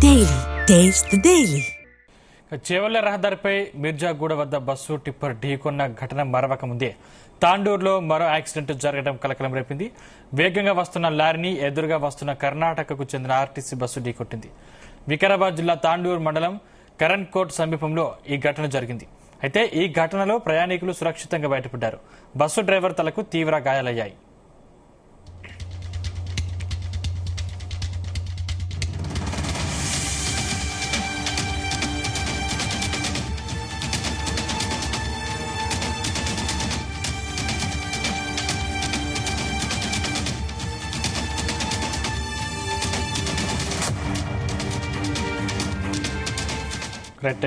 Daily taste the daily. Chevella రహదారిపై మిర్జాగూడ వద్ద bus tipper ఢీకొన్న ఘటన మరవక ముందే తాండూరులో మరో యాక్సిడెంట్ జరగడం కలకలం రేపింది. వేగంగా వస్తున్న లారీని ఎదురుగా వస్తున్న కర్ణాటకకు చెందిన ఆర్టీసీ బస్సు ఢీకొట్టింది. వికారాబాద్ జిల్లా తాండూరు మండలం కరణ్కోట్ సమీపంలో ఈ ఘటన జరిగింది. అయితే ఈ ఘటనలో ప్రయాణికులు సురక్షితంగా బయటపడ్డారు. బస్సు డ్రైవర్ తలకు తీవ్ర గాయాలయ్యాయి.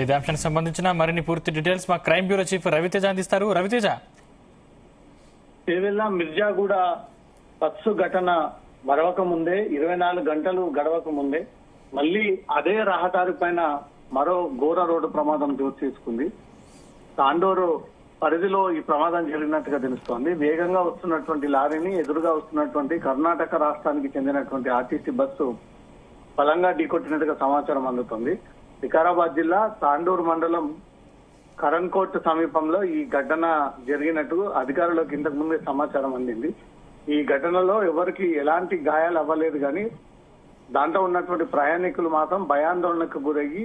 ఇదే అంశానికి సంబంధించిన మరిన్ని పూర్తి డీటెయిల్స్ మా క్రైమ్ బ్యూరో చీఫ్ రవితేజ అందిస్తారు. రవితేజ, చేవెళ్ల మిర్జాగూడ బస్సు ఘటన మరవక ముందే 24 గంటలు గడవక ముందే మళ్ళీ అదే రహదారి పైన మరో ఘోర రోడ్డు ప్రమాదం చోటు చేసుకుంది. తాండూరు పరిధిలో ఈ ప్రమాదం జరిగినట్టుగా తెలుస్తోంది. వేగంగా వస్తున్నటువంటి లారీని ఎదురుగా వస్తున్నటువంటి కర్ణాటక రాష్ట్రానికి చెందినటువంటి ఆర్టీసీ బస్సు బలంగా ఢీకొట్టినట్టుగా సమాచారం అందుతుంది. వికారాబాద్ జిల్లా తాండూరు మండలం కరణ్కోట్ సమీపంలో ఈ ఘటన జరిగినట్టు అధికారులకు ఇంతకు ముందే సమాచారం అందింది. ఈ ఘటనలో ఎవరికి ఎలాంటి గాయాలు అవ్వలేదు, కానీ దాంట్లో ఉన్నటువంటి ప్రయాణికులు మాత్రం భయాందోళనకు గురయ్యి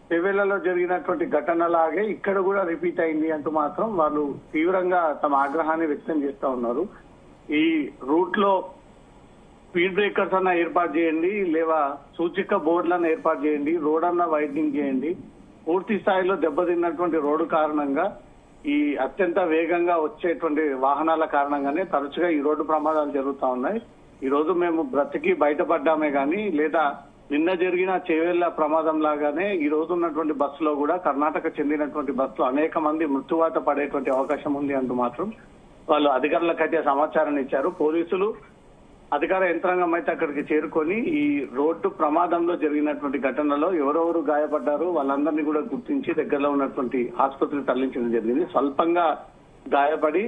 చేవెళ్లలో జరిగినటువంటి ఘటనలాగే ఇక్కడ కూడా రిపీట్ అయింది అంటూ మాత్రం వాళ్ళు తీవ్రంగా తమ ఆగ్రహాన్ని వ్యక్తం చేస్తా ఉన్నారు. ఈ రూట్ లో స్పీడ్ బ్రేకర్స్ అన్న ఏర్పాటు చేయండి, లేదా సూచిక బోర్డులను ఏర్పాటు చేయండి, రోడ్ అన్న వైడనింగ్ చేయండి. పూర్తి స్థాయిలో దెబ్బతిన్నటువంటి రోడ్డు కారణంగా ఈ అత్యంత వేగంగా వచ్చేటువంటి వాహనాల కారణంగానే తరచుగా ఈ రోడ్డు ప్రమాదాలు జరుగుతా ఉన్నాయి. ఈ రోజు మేము బ్రతికి బయటపడ్డామే గానీ, లేదా నిన్న జరిగిన చేవెళ్ల ప్రమాదం లాగానే ఈ రోజు ఉన్నటువంటి బస్సులో కూడా కర్ణాటక చెందినటువంటి బస్సులో అనేక మంది మృత్యువాత పడేటువంటి అవకాశం ఉంది అంటూ మాత్రం వాళ్ళు అధికారులకైతే సమాచారాన్ని ఇచ్చారు. పోలీసులు అధికార యంత్రాంగం అయితే అక్కడికి చేరుకొని ఈ రోడ్డు ప్రమాదంలో జరిగినటువంటి ఘటనలో ఎవరెవరు గాయపడ్డారు వాళ్ళందరినీ కూడా గుర్తించి దగ్గరలో ఉన్నటువంటి ఆసుపత్రికి తరలించడం జరిగింది. స్వల్పంగా గాయపడి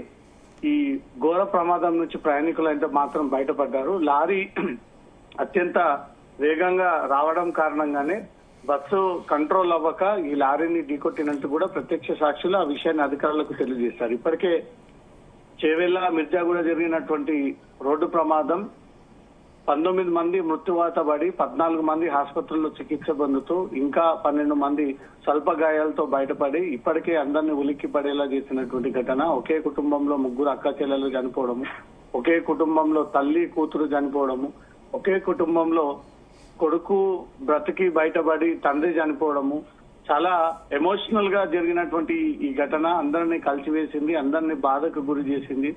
ఈ ఘోర ప్రమాదం నుంచి ప్రయాణికులు అయితే మాత్రం బయటపడ్డారు. లారీ అత్యంత వేగంగా రావడం కారణంగానే బస్సు కంట్రోల్ అవ్వక ఈ లారీని ఢీకొట్టినట్టు కూడా ప్రత్యక్ష సాక్షులు ఆ విషయాన్ని అధికారులకు తెలియజేశారు. ఇప్పటికే చేవెళ్ల మిర్జాగూడ జరిగినటువంటి రోడ్డు ప్రమాదం 19 మంది మృత్యువాత పడి 14 మంది ఆసుపత్రుల్లో చికిత్స పొందుతూ ఇంకా 12 మంది స్వల్ప గాయాలతో బయటపడి ఇప్పటికే అందరినీ ఉలిక్కి పడేలా చేసినటువంటి ఘటన. ఒకే కుటుంబంలో 3 అక్క చెల్లెలు చనిపోవడము, ఒకే కుటుంబంలో తల్లి కూతురు చనిపోవడము, ఒకే కుటుంబంలో కొడుకు బ్రతికి బయటపడి తండ్రి చనిపోవడము, చాలా ఎమోషనల్ గా జరిగినటువంటి ఈ ఘటన అందరినీ కలిసివేసింది, అందరినీ బాధకు గురి చేసింది.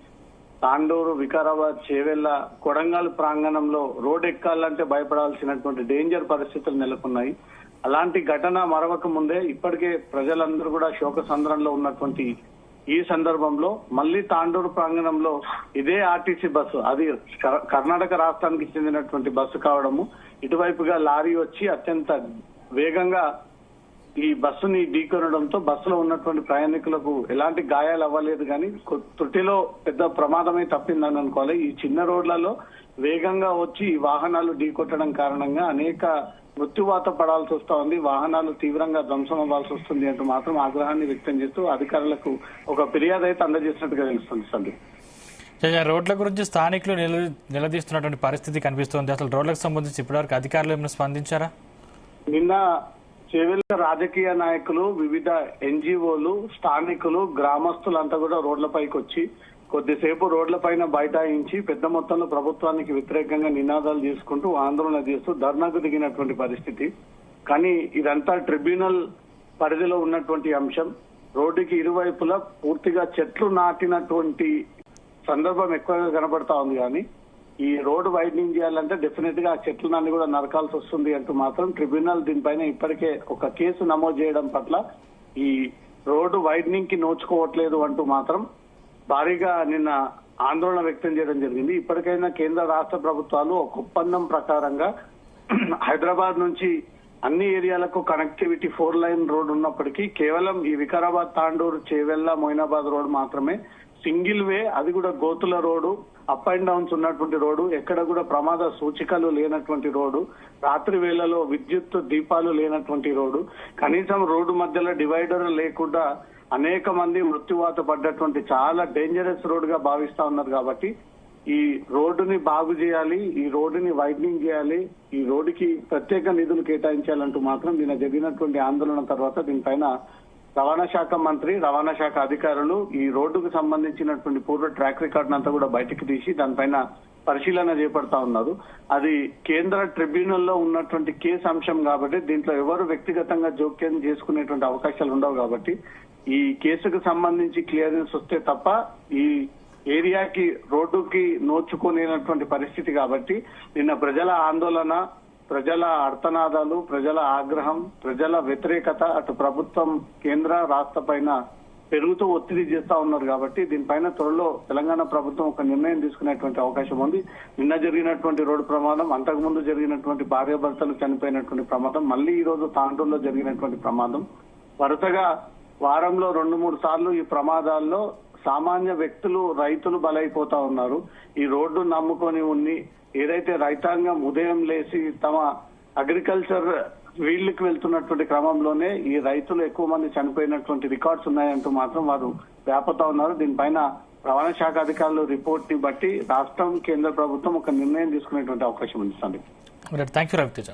తాండూరు, వికారాబాద్, చేవెళ్ల, కొడంగల్ ప్రాంగణంలో రోడ్ ఎక్కాలంటే భయపడాల్సినటువంటి డేంజర్ పరిస్థితులు నెలకొన్నాయి. అలాంటి ఘటన మరవక ముందే ఇప్పటికే ప్రజలందరూ కూడా శోక సంద్రంలో ఉన్నటువంటి ఈ సందర్భంలో మళ్లీ తాండూరు ప్రాంగణంలో ఇదే ఆర్టీసీ బస్సు, అది కర్ణాటక రాష్ట్రానికి చెందినటువంటి బస్సు కావడము, ఇటువైపుగా లారీ వచ్చి అత్యంత వేగంగా ఈ బస్సుని ఢీకొనడంతో బస్సులో ఉన్నటువంటి ప్రయాణికులకు ఎలాంటి గాయాలు అవ్వలేదు, కానీ త్రుటిలో పెద్ద ప్రమాదమే తప్పిందని అనుకోవాలి. ఈ చిన్న రోడ్లలో వేగంగా వచ్చి ఈ వాహనాలు ఢీకొట్టడం కారణంగా అనేక మృత్యువాత పడాల్సి వస్తా ఉంది, వాహనాలు తీవ్రంగా ధ్వంసం అవ్వాల్సి వస్తుంది అంటూ మాత్రం ఆగ్రహాన్ని వ్యక్తం చేస్తూ అధికారులకు ఒక ఫిర్యాదు అయితే అందజేసినట్టుగా తెలుస్తుంది. సందీప్, రోడ్ల గురించి స్థానికులు నిలదీస్తున్నటువంటి పరిస్థితి కనిపిస్తోంది. అసలు రోడ్లకు సంబంధించి ఇప్పటివరకు అధికారులు ఏమైనా స్పందించారా? నిన్న చేవెళ్ల రాజకీయ నాయకులు, వివిధ ఎన్జిఓలు, స్థానికులు, గ్రామస్తులంతా కూడా రోడ్లపైకి వచ్చి కొద్దిసేపు రోడ్లపైన బైఠాయించి పెద్ద మొత్తంలో ప్రభుత్వానికి వ్యతిరేకంగా నినాదాలు చేసుకుంటూ ఆందోళన చేస్తూ ధర్నాకు దిగినటువంటి పరిస్థితి. కానీ ఇదంతా ట్రిబ్యునల్ పరిధిలో ఉన్నటువంటి అంశం. రోడ్డుకి ఇరువైపులా పూర్తిగా చెట్లు నాటినటువంటి సందర్భం ఎక్కువగా కనబడతా ఉంది. కానీ ఈ రోడ్డు వైడనింగ్ చేయాలంటే డెఫినెట్ గా ఆ చెట్లన్నీ కూడా నరకాల్సి వస్తుంది అంటూ మాత్రం ట్రిబ్యునల్ దీనిపైన ఇప్పటికే ఒక కేసు నమోదు చేయడం పట్ల ఈ రోడ్డు వైడనింగ్ కి నోచుకోవట్లేదు అంటూ మాత్రం భారీగా నిన్న ఆందోళన వ్యక్తం చేయడం జరిగింది. ఇప్పటికైనా కేంద్ర రాష్ట్ర ప్రభుత్వాలు ఒక ఒప్పందం ప్రకారంగా హైదరాబాద్ నుంచి అన్ని ఏరియాలకు కనెక్టివిటీ 4 లైన్ రోడ్ ఉన్నప్పటికీ కేవలం ఈ వికారాబాద్, తాండూరు, చేవెళ్ల, మొయినాబాద్ రోడ్ మాత్రమే సింగిల్ వే, అది కూడా గోతుల రోడ్డు, అప్ అండ్ డౌన్స్ ఉన్నటువంటి రోడ్డు, ఎక్కడ కూడా ప్రమాద సూచికలు లేనటువంటి రోడ్డు, రాత్రి వేళలో విద్యుత్ దీపాలు లేనటువంటి రోడ్డు, కనీసం రోడ్డు మధ్యలో డివైడర్ లేకుండా అనేక మంది మృత్యువాత పడ్డటువంటి చాలా డేంజరస్ రోడ్ గా భావిస్తా ఉన్నారు. కాబట్టి ఈ రోడ్డుని బాగు చేయాలి, ఈ రోడ్డుని వైడనింగ్ చేయాలి, ఈ రోడ్డుకి ప్రత్యేక నిధులు కేటాయించాలంటూ మాత్రం నిన్న జరిగినటువంటి ఆందోళన తర్వాత దీనిపైన రవాణా శాఖ మంత్రి, రవాణా శాఖ అధికారులు ఈ రోడ్డుకు సంబంధించినటువంటి పూర్వ ట్రాక్ రికార్డ్ అంతా కూడా బయటకు తీసి దానిపైన పరిశీలన చేపడతా ఉన్నారు. అది కేంద్ర ట్రిబ్యునల్లో ఉన్నటువంటి కేసు అంశం కాబట్టి దీంట్లో ఎవరు వ్యక్తిగతంగా జోక్యం చేసుకునేటువంటి అవకాశాలు ఉండవు. కాబట్టి ఈ కేసుకు సంబంధించి క్లియరెన్స్ వస్తే తప్ప ఈ ఏరియాకి రోడ్డుకి నోచుకోలేనటువంటి పరిస్థితి. కాబట్టి నిన్న ప్రజల ఆందోళన, ప్రజల అర్తనాదాలు, ప్రజల ఆగ్రహం, ప్రజల వ్యతిరేకత అటు ప్రభుత్వం కేంద్ర రాష్ట్ర పైన పెరుగుతూ ఒత్తిడి చేస్తా ఉన్నారు. కాబట్టి దీనిపైన త్వరలో తెలంగాణ ప్రభుత్వం ఒక నిర్ణయం తీసుకునేటువంటి అవకాశం ఉంది. నిన్న జరిగినటువంటి రోడ్డు ప్రమాదం, అంతకుముందు జరిగినటువంటి భార్యాభర్తలు చనిపోయినటువంటి ప్రమాదం, మళ్ళీ ఈ రోజు తాండూరులో జరిగినటువంటి ప్రమాదం, వరుసగా వారంలో 2-3 సార్లు ఈ ప్రమాదాల్లో సామాన్య వ్యక్తులు, రైతులు బలైపోతా ఉన్నారు. ఈ రోడ్డు నమ్ముకొని ఉండి ఏదైతే రైతాంగం ఉదయం లేచి తమ అగ్రికల్చర్ ఫీల్డ్కి వెళ్తున్నటువంటి క్రమంలోనే ఈ రైతులు ఎక్కువ మంది చనిపోయినటువంటి రికార్డ్స్ ఉన్నాయంటూ మాత్రం వారు వ్యాపతా ఉన్నారు. దీనిపైన రవాణా శాఖ అధికారులు రిపోర్ట్ ని బట్టి రాష్ట్రం, కేంద్ర ప్రభుత్వం ఒక నిర్ణయం తీసుకునేటువంటి అవకాశం ఉంది. Thank you Raviteja.